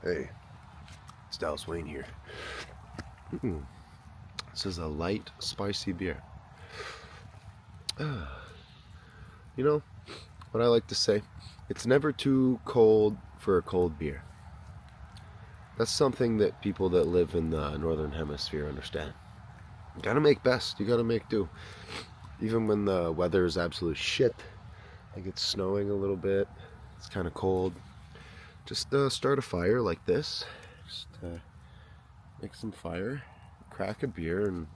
Hey, it's Dallas Wayne here. This is a light, spicy beer. You know what I like to say? It's never too cold for a cold beer. That's something that people that live in the northern hemisphere understand. You gotta make best. You gotta make do. Even when the weather is absolute shit, like it's snowing a little bit, it's kind of cold. Just start a fire like this. Just make some fire, crack a beer, and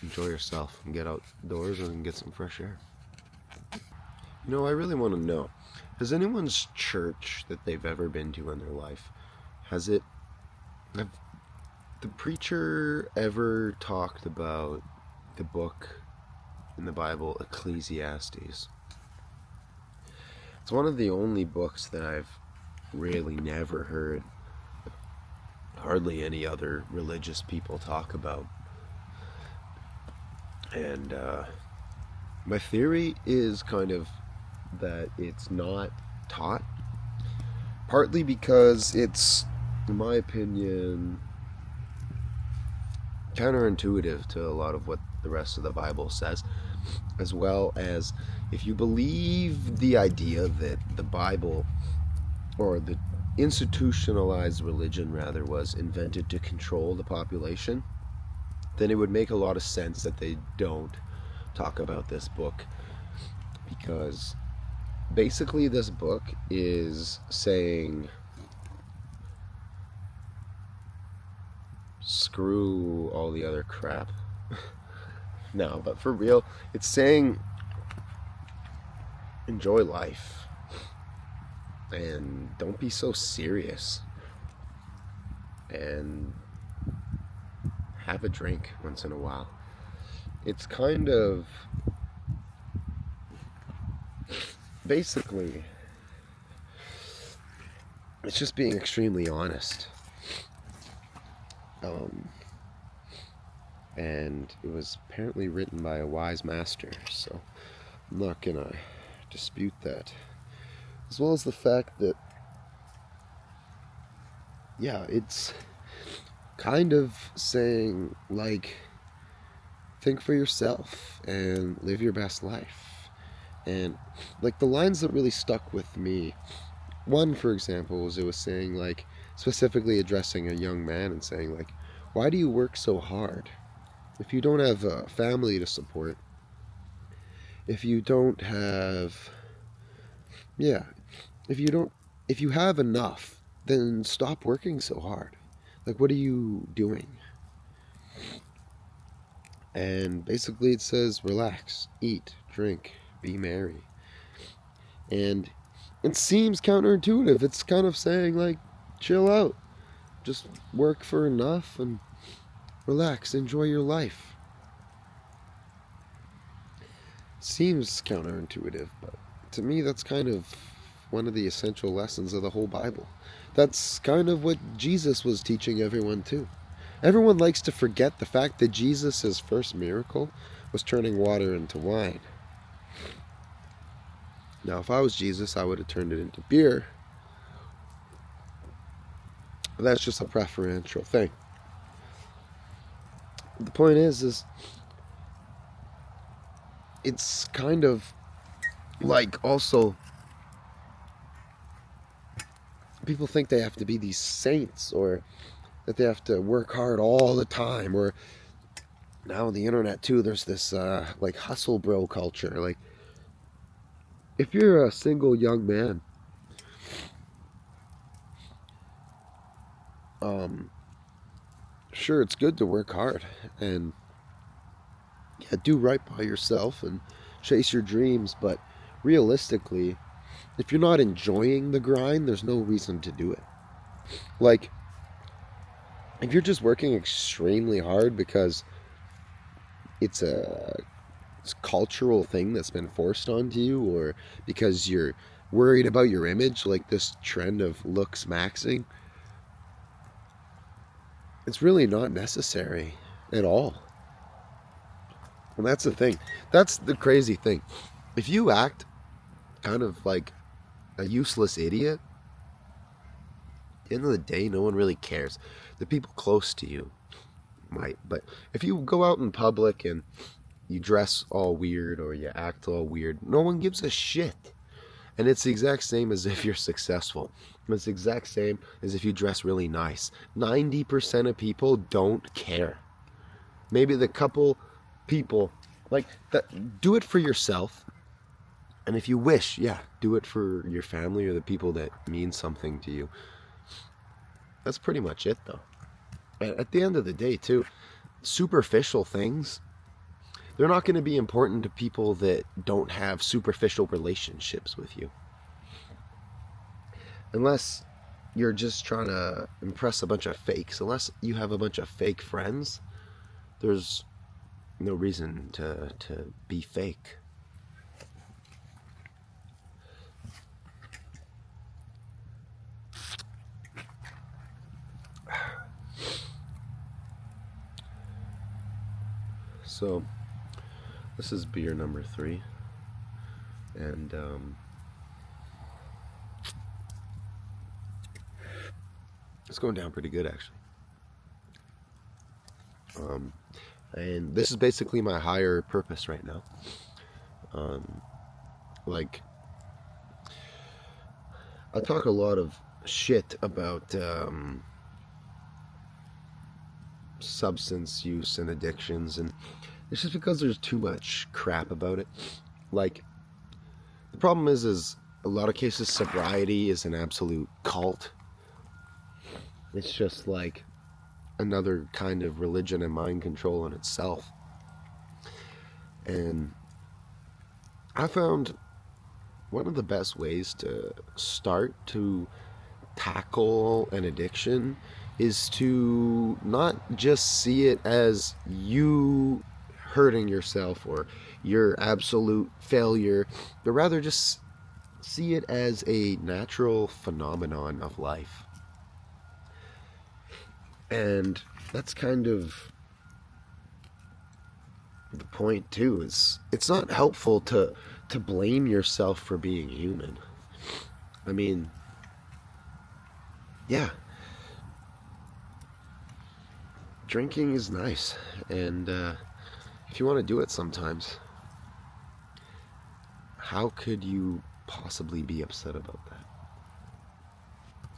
enjoy yourself. And get outdoors and get some fresh air. You know, I really want to know, has anyone's church that they've ever been to in their life, have the preacher ever talked about the book in the Bible, Ecclesiastes? It's one of the only books that I've really never heard hardly any other religious people talk about. And my theory is kind of that it's not taught, partly because it's, in my opinion, counterintuitive to a lot of what the rest of the Bible says, as well as if you believe the idea that the Bible, or the institutionalized religion rather, was invented to control the population, then it would make a lot of sense that they don't talk about this book, because basically this book is saying screw all the other crap. No, but for real, it's saying enjoy life and don't be so serious and have a drink once in a while. It's kind of basically, it's just being extremely honest. And it was apparently written by a wise master, so I'm not gonna dispute that. As well as the fact that, yeah, it's kind of saying, like, think for yourself and live your best life. And, like, the lines that really stuck with me, one, for example, was it was saying, like, specifically addressing a young man and saying, like, why do you work so hard? If you don't have a family to support, if you don't have, yeah, if you have enough, then stop working so hard. Like, what are you doing? And basically it says relax, eat, drink, be merry. And it seems counterintuitive. It's kind of saying, like, chill out. Just work for enough and relax, enjoy your life. Seems counterintuitive, but to me that's kind of one of the essential lessons of the whole Bible. That's kind of what Jesus was teaching everyone too. Everyone likes to forget the fact that Jesus' first miracle was turning water into wine. Now, if I was Jesus, I would have turned it into beer. But that's just a preferential thing. The point is it's kind of like, also, people think they have to be these saints, or that they have to work hard all the time, or now on the internet too, there's this like hustle bro culture. Like, if you're a single young man, sure, it's good to work hard and, yeah, do right by yourself and chase your dreams, but realistically, if you're not enjoying the grind, there's no reason to do it. Like, if you're just working extremely hard because it's a cultural thing that's been forced onto you, or because you're worried about your image, like this trend of looks maxing, it's really not necessary at all. And that's the thing. That's the crazy thing. If you act kind of like a useless idiot, the end of the day, no one really cares. The people close to you might, but if you go out in public and you dress all weird or you act all weird, no one gives a shit. And it's the exact same as if you're successful. It's the exact same as if you dress really nice. 90% of people don't care. Maybe the couple people like that, do it for yourself. And if you wish, yeah, do it for your family or the people that mean something to you. That's pretty much it, though. At the end of the day, too, superficial things, they're not going to be important to people that don't have superficial relationships with you. Unless you're just trying to impress a bunch of fakes, unless you have a bunch of fake friends, there's no reason to be fake. So, this is beer number 3, and it's going down pretty good, actually. And this is basically my higher purpose right now. Like, I talk a lot of shit about substance use and addictions, and it's just because there's too much crap about it. Like, the problem is a lot of cases sobriety is an absolute cult. It's just like another kind of religion and mind control in itself. And I found one of the best ways to start to tackle an addiction is to not just see it as you hurting yourself or your absolute failure, but rather just see it as a natural phenomenon of life. And that's kind of the point too, is it's not helpful to blame yourself for being human. I mean, yeah, drinking is nice, and if you want to do it sometimes, how could you possibly be upset about that?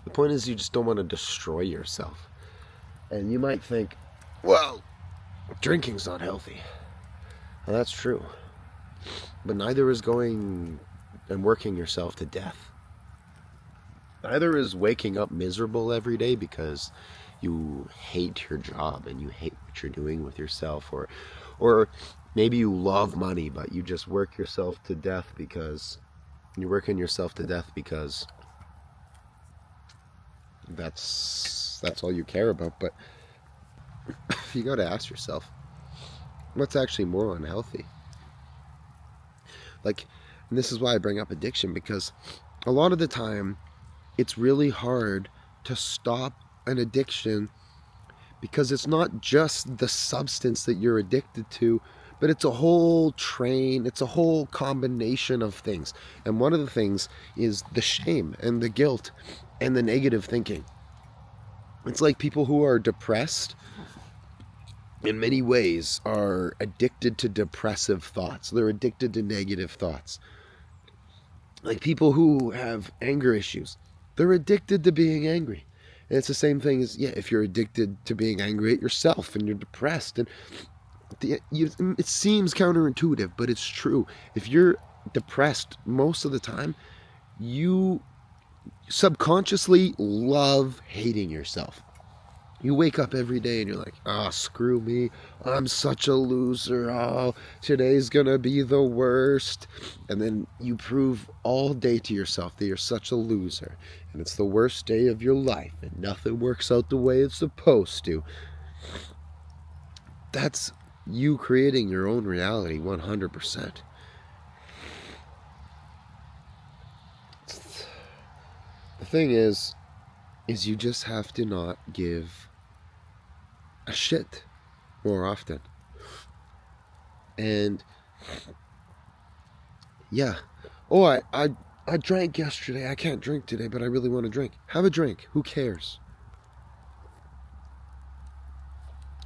The point is, you just don't want to destroy yourself. And you might think, well, drinking's not healthy. Well, that's true. But neither is going and working yourself to death. Neither is waking up miserable every day because you hate your job and you hate what you're doing with yourself, or maybe you love money but you just work yourself to death because you're working yourself to death because that's all you care about. But you got to ask yourself, what's actually more unhealthy? Like, and this is why I bring up addiction, because a lot of the time it's really hard to stop an addiction because it's not just the substance that you're addicted to, but it's a whole train, it's a whole combination of things. And one of the things is the shame and the guilt and the negative thinking. It's like people who are depressed in many ways are addicted to depressive thoughts. They're addicted to negative thoughts. Like people who have anger issues, they're addicted to being angry. And it's the same thing as, if you're addicted to being angry at yourself and you're depressed. And it seems counterintuitive, but it's true. If you're depressed most of the time, you subconsciously love hating yourself. You wake up every day and you're like, screw me. I'm such a loser. Oh, today's gonna be the worst. And then you prove all day to yourself that you're such a loser. And it's the worst day of your life. And nothing works out the way it's supposed to. That's you creating your own reality 100%. The thing is you just have to not give a shit more often. And yeah, I I drank yesterday, I can't drink today, but I really want to drink. Have a drink. Who cares?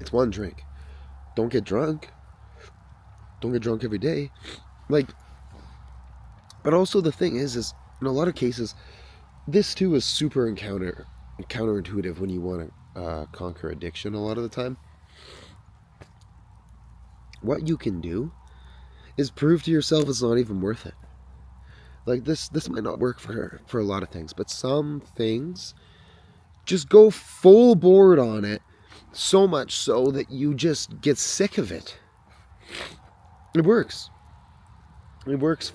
It's one drink. Don't get drunk. Don't get drunk every day. Like, but also the thing is in a lot of cases, this too is super counterintuitive when you want to conquer addiction a lot of the time. What you can do is prove to yourself it's not even worth it. Like this might not work for a lot of things, but some things, just go full board on it, so much so that you just get sick of it. It works. It works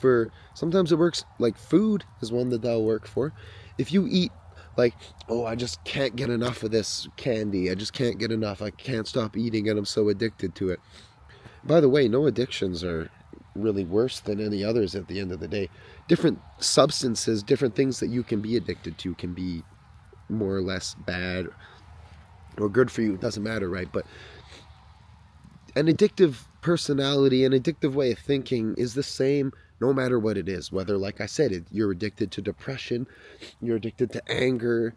sometimes it works, like food is one that'll work for. If you eat like, oh, I just can't get enough of this candy, I just can't get enough, I can't stop eating it, I'm so addicted to it. By the way, no addictions are really worse than any others at the end of the day. Different substances, different things that you can be addicted to can be more or less bad or good for you. It doesn't matter, right? But an addictive personality, an addictive way of thinking is the same no matter what it is. Whether, like I said, you're addicted to depression, you're addicted to anger,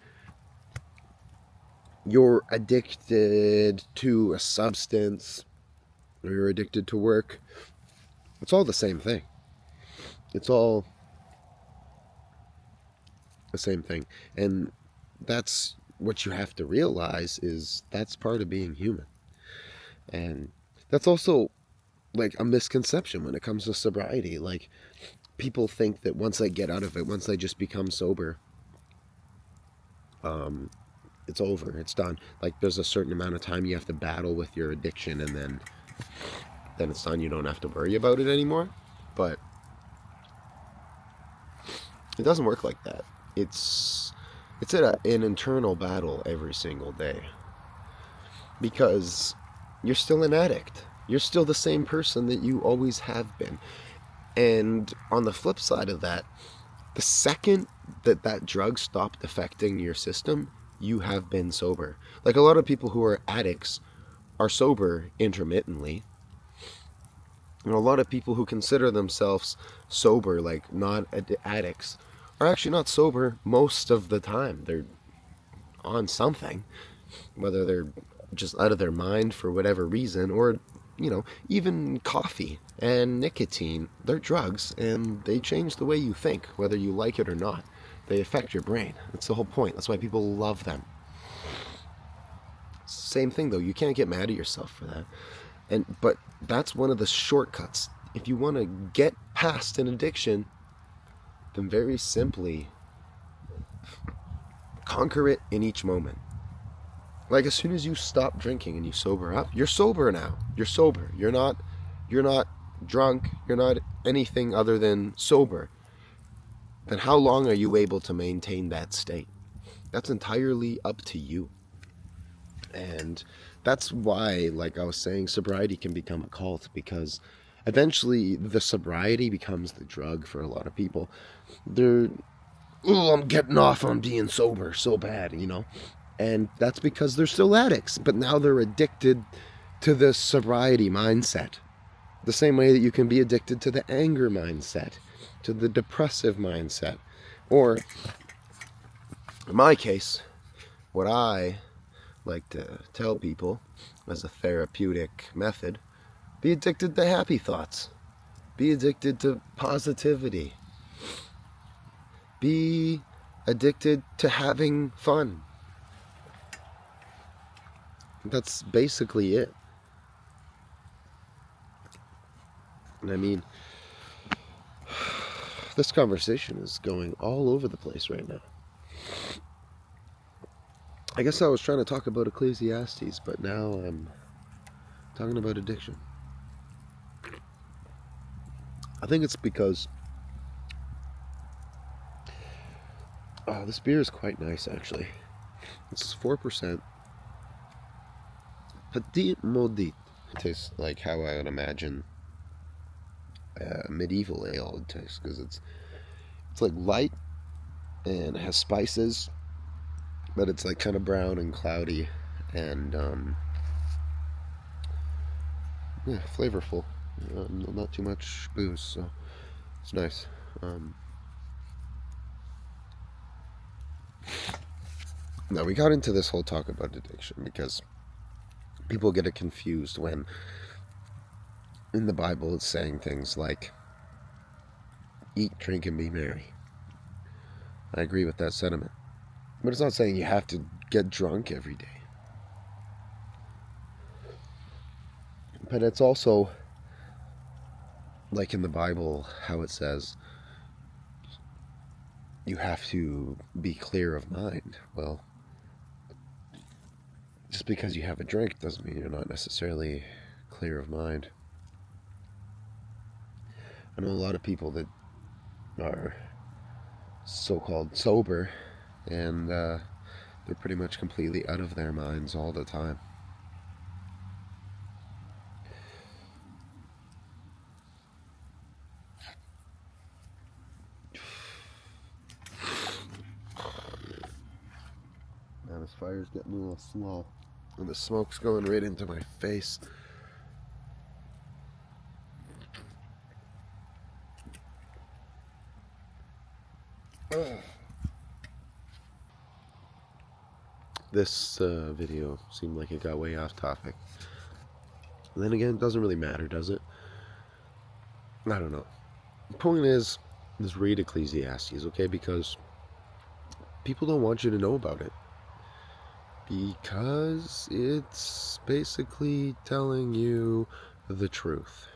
you're addicted to a substance, or you're addicted to work. It's all the same thing. It's all the same thing. And that's what you have to realize, is that's part of being human. And that's also like a misconception when it comes to sobriety. Like, people think that once they get out of it, once they just become sober, it's over, it's done. Like, there's a certain amount of time you have to battle with your addiction, and then it's done. You don't have to worry about it anymore. But it doesn't work like that. It's an internal battle every single day, because you're still an addict. You're still the same person that you always have been. And on the flip side of that, the second that drug stopped affecting your system, you have been sober. Like, a lot of people who are addicts are sober intermittently. And a lot of people who consider themselves sober, like not addicts, are actually not sober most of the time. They're on something, whether they're just out of their mind for whatever reason, or, even coffee and nicotine, they're drugs, and they change the way you think, whether you like it or not. They affect your brain. That's the whole point. That's why people love them. Same thing though, you can't get mad at yourself for that. But that's one of the shortcuts. If you want to get past an addiction, then very simply conquer it in each moment. Like, as soon as you stop drinking and you sober up, you're sober now. You're sober. You're not drunk. You're not anything other than sober. Then how long are you able to maintain that state? That's entirely up to you. And that's why, like I was saying, sobriety can become a cult, because eventually the sobriety becomes the drug for a lot of people. I'm getting off on being sober so bad, And that's because they're still addicts, but now they're addicted to the sobriety mindset. The same way that you can be addicted to the anger mindset, to the depressive mindset. Or, in my case, what I like to tell people as a therapeutic method, be addicted to happy thoughts. Be addicted to positivity. Be addicted to having fun. That's basically it. And I mean, this conversation is going all over the place right now. I guess I was trying to talk about Ecclesiastes, but now I'm talking about addiction. I think it's because this beer is quite nice, actually. It's 4%. Petit Maudit. It tastes like how I would imagine medieval ale would taste, because it's like light and it has spices, but it's like kind of brown and cloudy and flavorful. Not too much booze, so it's nice. Now, we got into this whole talk about addiction because people get it confused when in the Bible it's saying things like, eat, drink, and be merry. I agree with that sentiment. But it's not saying you have to get drunk every day. But it's also, like in the Bible, how it says you have to be clear of mind. Well, just because you have a drink doesn't mean you're not necessarily clear of mind. I know a lot of people that are so-called sober, and they're pretty much completely out of their minds all the time. Now this fire's getting a little small, and the smoke's going right into my face. This video seemed like it got way off topic. And then again, it doesn't really matter, does it? I don't know. The point is read Ecclesiastes, okay? Because people don't want you to know about it. Because it's basically telling you the truth.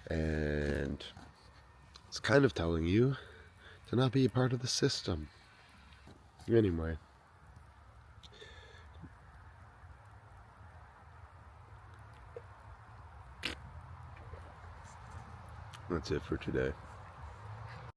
And it's kind of telling you to not be a part of the system. Anyway. That's it for today.